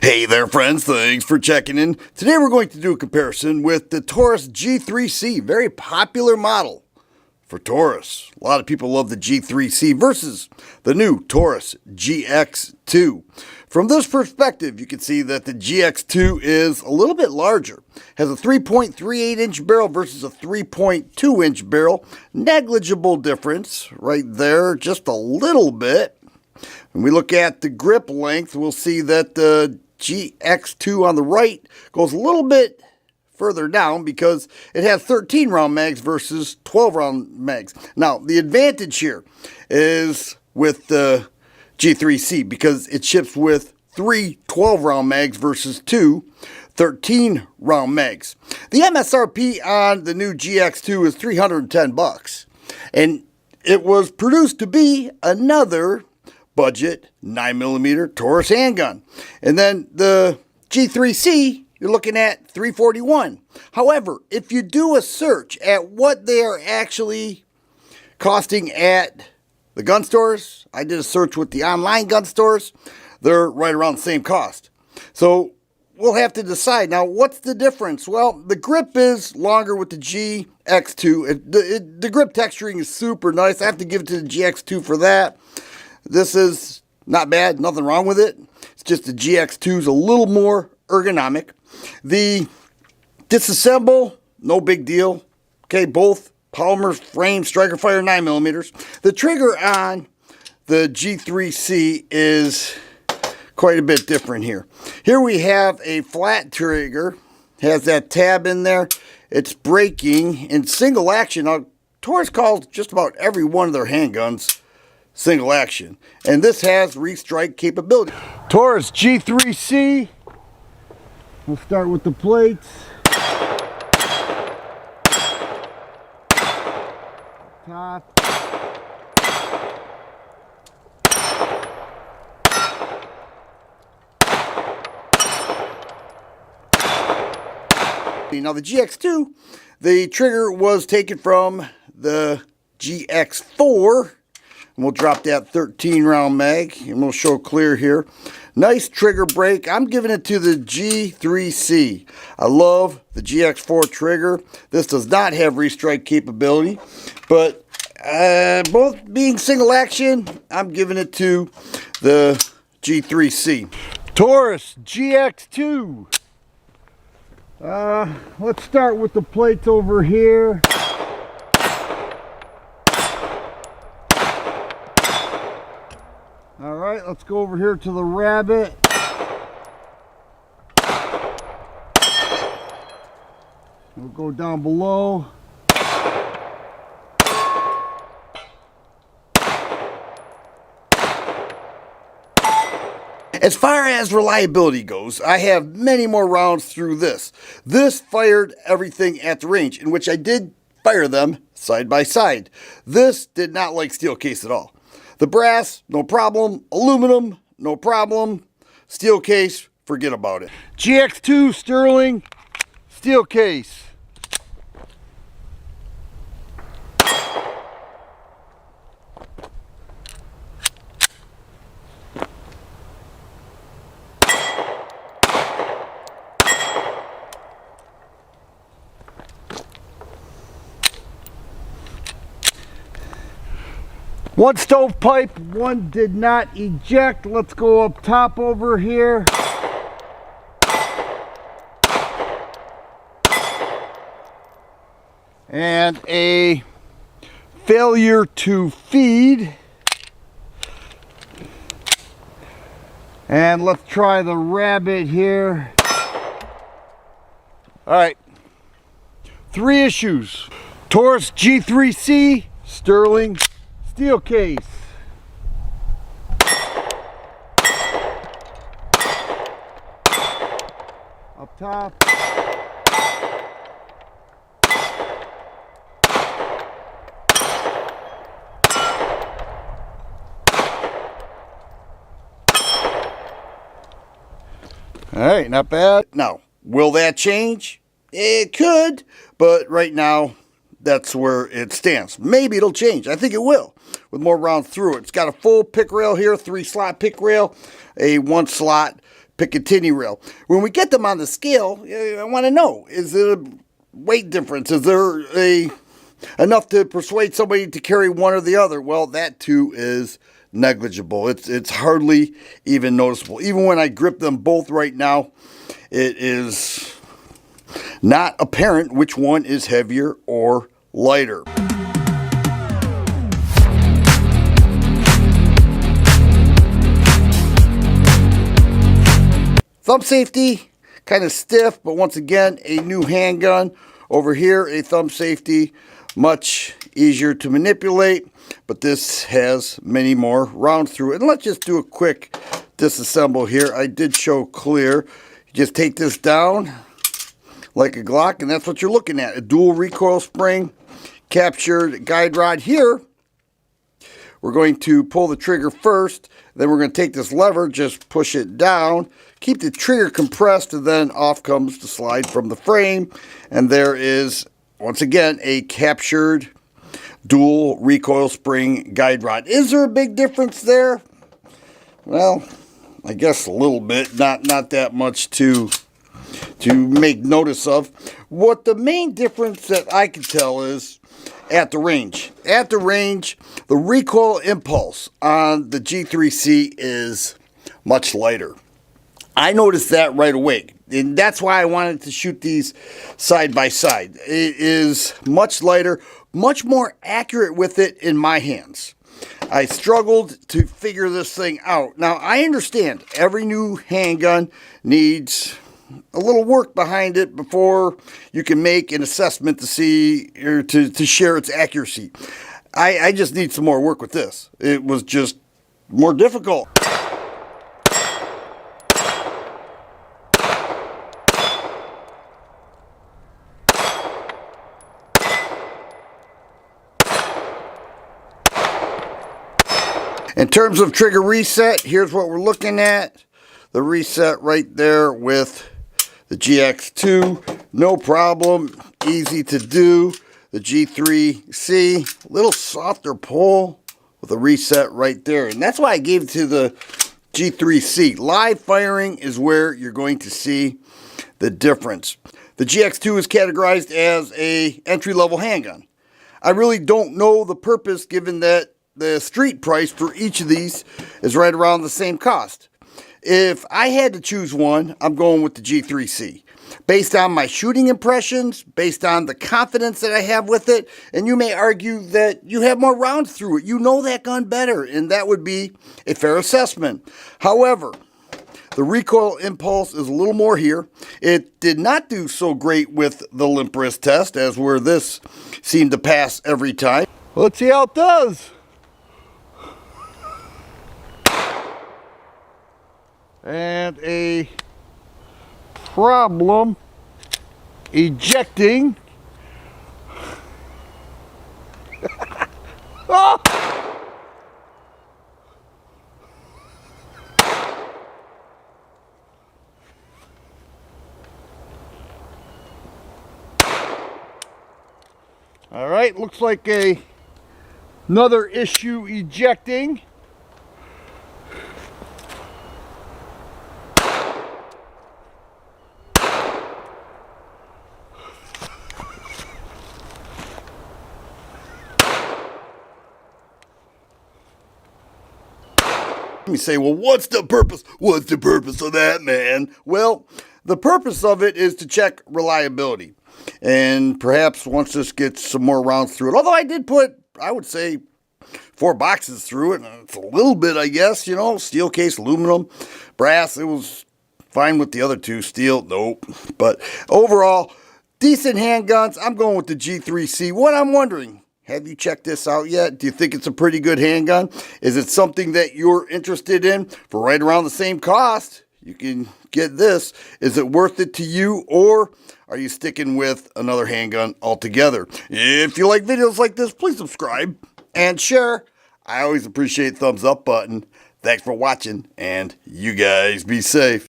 Hey there friends, thanks for checking in. Today we're going to do a comparison with the Taurus G3C, very popular model for Taurus. A lot of people love the G3C versus the new Taurus GX2. From this perspective, you can see that the GX2 is a little bit larger. Has a 3.38 inch barrel versus a 3.2 inch barrel. Negligible difference right there, just a little bit. When we look at the grip length, we'll see that the GX2 on the right goes a little bit further down because it has 13 round mags versus 12 round mags. Now, the advantage here is with the G3C because it ships with 3 12 round mags versus 2 13 round mags. The MSRP on the new GX2 is $310, and it was produced to be another budget 9mm Taurus handgun. And then the G3C, you're looking at $341. However, if you do a search at what they are actually costing at the gun stores, I did a search with the online gun stores, they're right around the same cost. So we'll have to decide. Now, what's the difference? Well, the grip is longer with the GX2. The grip texturing is super nice. I have to give it to the GX2 for that. This is not bad, nothing wrong with it. It's just the GX2 is a little more ergonomic. The disassemble, no big deal. Okay, both polymer frame striker fire 9mm. The trigger on the G3C is quite a bit different here. Here we have a flat trigger, has that tab in there. It's braking in single action. Now, Taurus calls just about every one of their handguns single action, and this has restrike capability. Taurus G3C, we'll start with the plates. Top. Now the GX2, the trigger was taken from the GX4. And we'll drop that 13 round mag and we'll show clear here. Nice trigger break. I'm giving it to the G3C. I love the GX4 trigger. This does not have restrike capability, but both being single action, I'm giving it to the G3C. Taurus GX2. Let's start with the plates over here. Alright, let's go over here to the rabbit. We'll go down below. As far as reliability goes, I have many more rounds through this. This fired everything at the range, in which I did fire them side by side. This did not like steel case at all. The brass, no problem. Aluminum, no problem. Steel case, forget about it. GX2 Sterling, steel case. One stovepipe, one did not eject. Let's go up top over here. And a failure to feed. And let's try the rabbit here. All right, 3 issues. Taurus G3C, Sterling, steel case. Up top. All right, not bad. Now, will that change? It could, but right now, that's where it stands. Maybe it'll change. I think it will with more rounds through it. It's got a full pick rail here, 3-slot pick rail, a 1-slot Picatinny rail. When we get them on the scale, I want to know, is it a weight difference? Is there enough to persuade somebody to carry one or the other? Well, that too is negligible. It's hardly even noticeable. Even when I grip them both right now, it is not apparent which one is heavier or lighter. Thumb safety, kind of stiff, but once again, a new handgun. Over here, a thumb safety, much easier to manipulate, but this has many more rounds through it. And let's just do a quick disassemble here. I did show clear. You just take this down like a Glock, and that's what you're looking at. A dual recoil spring, captured guide rod here. We're going to pull the trigger first, then we're going to take this lever, just push it down, keep the trigger compressed, and then off comes the slide from the frame. And there is, once again, a captured dual recoil spring guide rod. Is there a big difference there? Well, I guess a little bit, not that much to make notice of. What the main difference that I can tell is at the range. At the range, the recoil impulse on the G3C is much lighter. I noticed that right away, and that's why I wanted to shoot these side by side. It is much lighter, much more accurate with it in my hands. I struggled to figure this thing out. Now, I understand every new handgun needs a little work behind it before you can make an assessment to see or to share its accuracy. I just need some more work with this. It was just more difficult. In terms of trigger reset, here's what we're looking at. The reset right there with the GX2, no problem, easy to do. The G3C, a little softer pull with a reset right there. And that's why I gave it to the G3C. Live firing is where you're going to see the difference. The GX2 is categorized as a entry-level handgun. I really don't know the purpose, given that the street price for each of these is right around the same cost. If I had to choose one, I'm going with the G3C. Based on my shooting impressions, based on the confidence that I have with it, and you may argue that you have more rounds through it. You know that gun better, and that would be a fair assessment. However, the recoil impulse is a little more here. It did not do so great with the limp wrist test, as where this seemed to pass every time. Let's see how it does. And a problem ejecting. Oh! All right, looks like another issue ejecting. You say, well, what's the purpose? What's the purpose of that, man? Well, the purpose of it is to check reliability. And perhaps once this gets some more rounds through it, although I did put, I would say, 4 boxes through it. It's a little bit, I guess, you know, steel case, aluminum, brass. It was fine with the other two. Steel, nope. But overall, decent handguns. I'm going with the G3C. What I'm wondering, have you checked this out yet? Do you think it's a pretty good handgun? Is it something that you're interested in for right around the same cost? You can get this. Is it worth it to you, or are you sticking with another handgun altogether? If you like videos like this, please subscribe and share. I always appreciate thumbs up button. Thanks for watching, and you guys be safe.